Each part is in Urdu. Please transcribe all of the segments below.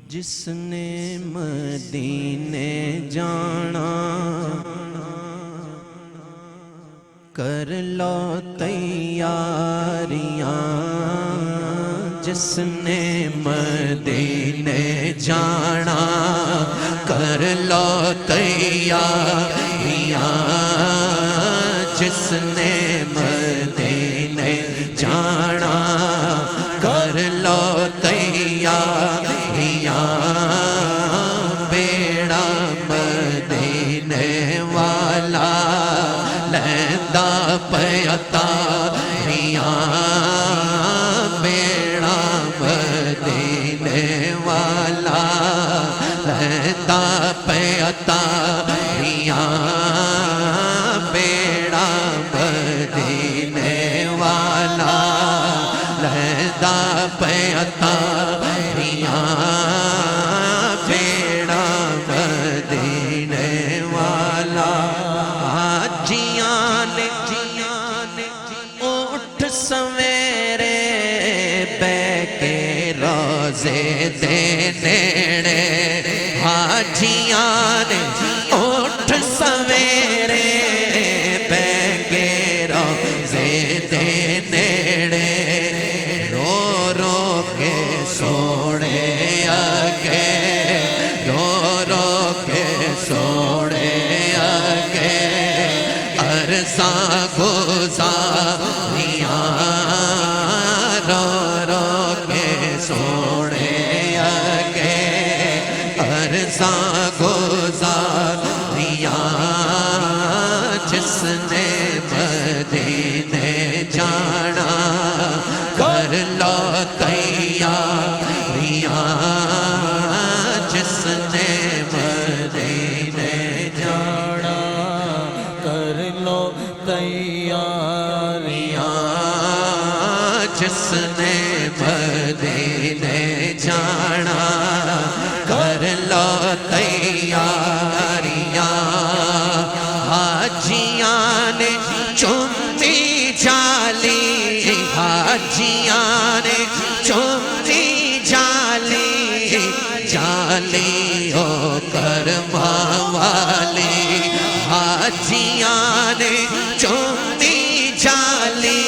جس نے مدینے جانا کر لو تیاریاں، جس نے مدینے جانا کر لو تیاریاں، جس نے مدینے جانا کر لو تیاریاں، بیڑا مدینے والا لیندا پیا تاریاں، بیڑا مدینے والا لیندا پیا تاریاں، بیڑا مدینے والا لیندا پیا تاریاں، بیڑا مدینے والا جیاں نے اٹھ سویرے بے کے روزے دے نیڑے، حاجیاں نے اٹھ سویرے بے کے روزے دے نیڑے، رو رو کے سوڑے اگے، رو رو کے سوڑے اگے، عرصاں گزاریاں، رو رو کے سوڑے اگے، عرصاں گزاریاں، جس نے مدینے جانا کر لو تیاریاں، جس نے مدینے جانا کر لو تیاریاں، جس نے مدینے جانا کر لو تیاریاں، حاجیاں نے چمی جالی، حاجیاں نے چمی جالی، جالی او کرما والی، حاجیاں نے چمی جالی،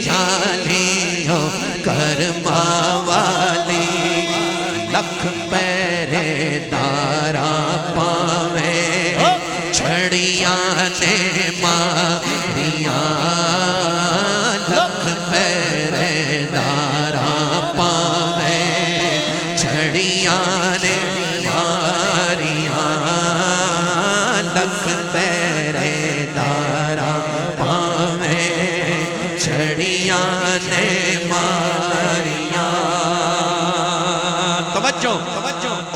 جالی او کرما والی، لکھ پیرے دارا پاوے چھڑیاں نے ماریاں، لکھ پیرے دارا پاوے چھڑیاں نے ماریاں، لکھ پیرے دارا پاوے چھڑیاں نے ماریاں، توجہ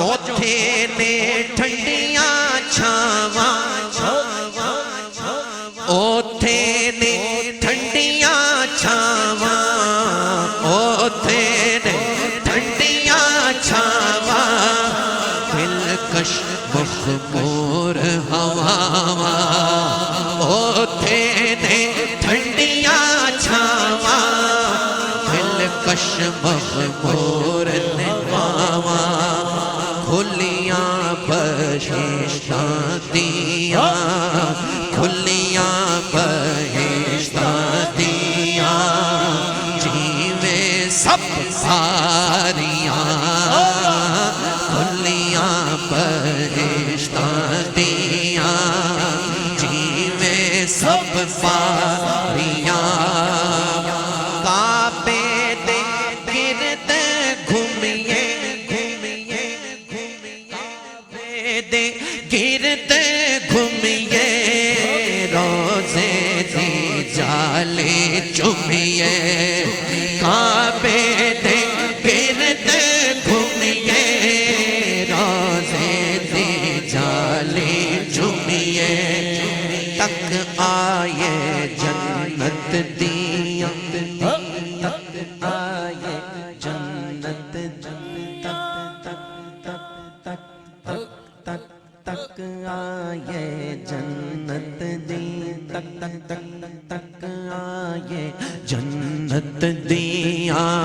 اوتھے نے ٹھنڈیاں چھاواں، اوتھے نے ٹھنڈیاں چھاواں، اوتھے نے ٹھنڈیاں چھاواں، دلکش مخمور ہواواں، اوتھے نے ٹھنڈیاں چھاواں، دلکش مخمور ہواواں، کھلیاں بہشتاں دیاں، کھلیاں بہشتاں دیاں، جیویں سب ساریاں، کھلیاں بہشتاں دیاں، جیویں سب ساریاں، کعبے دے گرد گھومیے، کعبے دے گرد گھومیے، روزے دی جالی چومیے، کعبے دے گرد گھومیے، روزے دی جالی چومیے، تک آئے جنت دیاں، تک آئے جنت، تک آئے جنت دی، تک آئے جنت دیاں،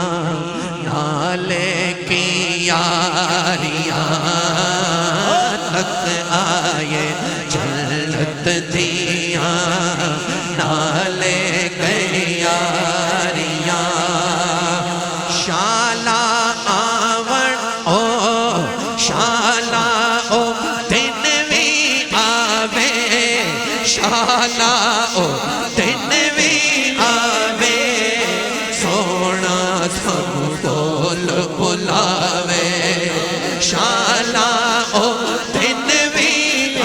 شالا آون او شالا او دن وی آوے شالا او دن وی آوے سونا سانو کول بلاوے شالا او دن وی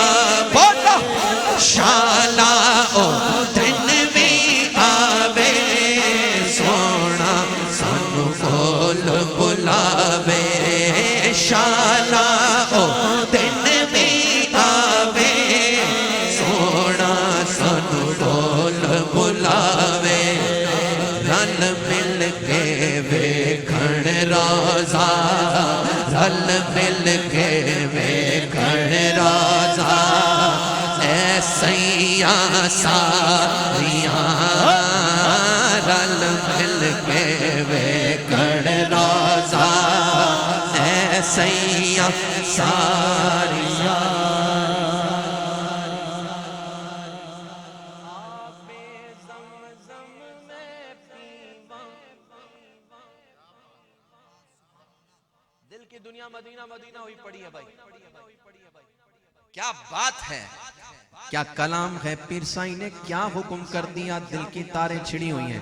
بولو شالا او دن وی آوے سونا سانو کول بلاوے شالا او دن وی آوے سونا سانو کول بلاوے رل مل کے ویکھن روزہ رل مل کے ویکھن روزہ اے سیاں ساریاں رل مل کے ویکھن روزہ اے سیاں ساریاں دل کی دنیا مدینہ مدینہ ہوئی پڑی ہے بھائی کیا بات ہے کیا کلام ہے پیر سائی نے کیا حکم کر دیا دل کی تاریں چھڑی ہوئی ہیں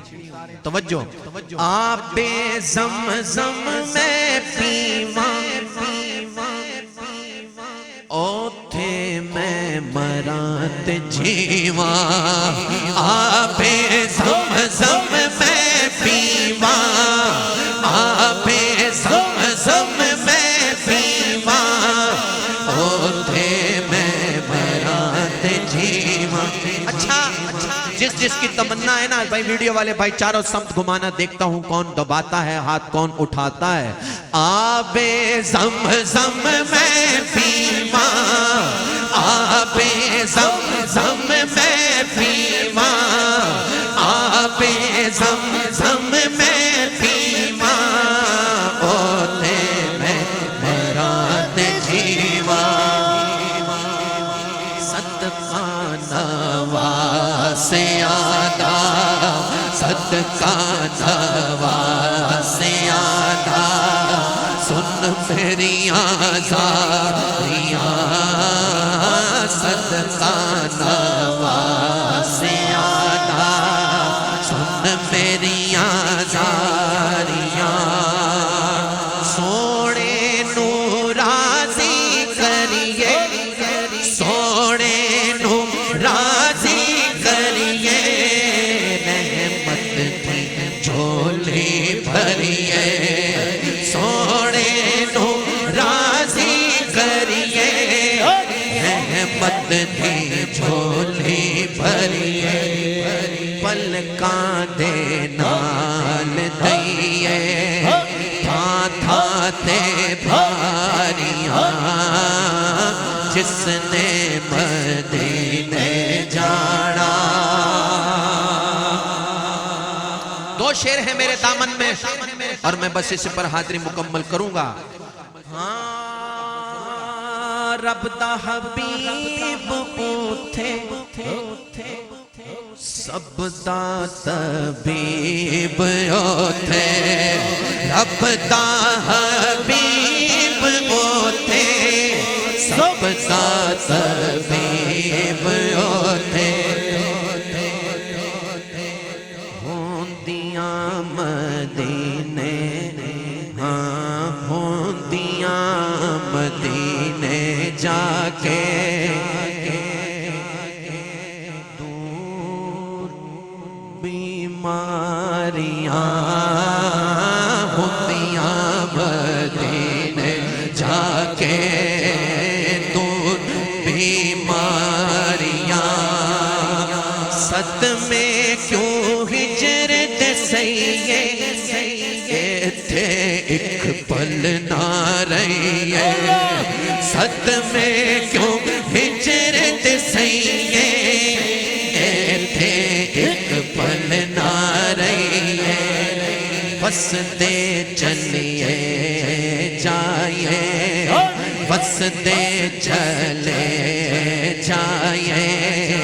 توجہ آب زمزم میں پیواں اوتھے میں مرات جیواں آب زمزم میں پیواں آب زمزم میں پیواں اوتھے میں مرات جیواں اچھا جس کی تمنا ہے نا بھائی ویڈیو والے بھائی چاروں سمت گھمانا دیکھتا ہوں کون دباتا ہے ہاتھ کون اٹھاتا ہے آب زمزم میں پیواں آب زمزم میں پیواں آب زمزم میں پیواں اوتے میں مراد جیواں صدقہ نواز آدھا صدقہ نواز آدھا سن میری آزاریاں صدقہ نواز آدھا سن میری آزاریاں سوڑے نو راضی کریے سوڑے نو راضی کریے رحمت کی جھولی بھریے سوڑے نو راضی کریے رحمت کی جھولی بھریے پلکاں دے نال دئیے تھا تھا تے بھاریاں جس نے مدینے جانا دو شعر ہیں میرے دامن میں اور میں بس اس پر حاضری مکمل کروں گا ہاں رب دا حبیب اوتھے سب دا طبیب اوتھے رب دا حبیب اوتھے سب دا طبیب اوتھے ہوندیاں مدینے ہاں ہوندیاں مدینے جا کے بیماریاں ہوندیاں مدینے جا کے دور بیماریاں صدمے کیوں ہجرت سیے تھے ایک پل نہ رہیے صدمے کیوں ہجرت سیے تھے ایک پل نہ رہیے بس دے چلیے جائیے بس دے چلے جائیے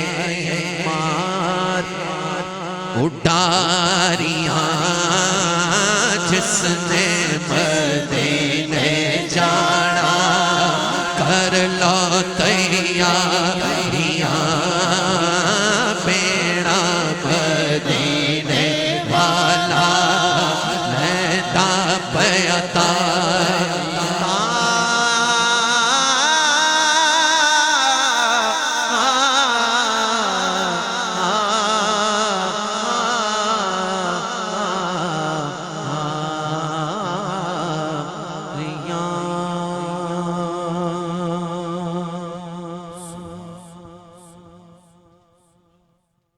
مار اڈاریاں جس نے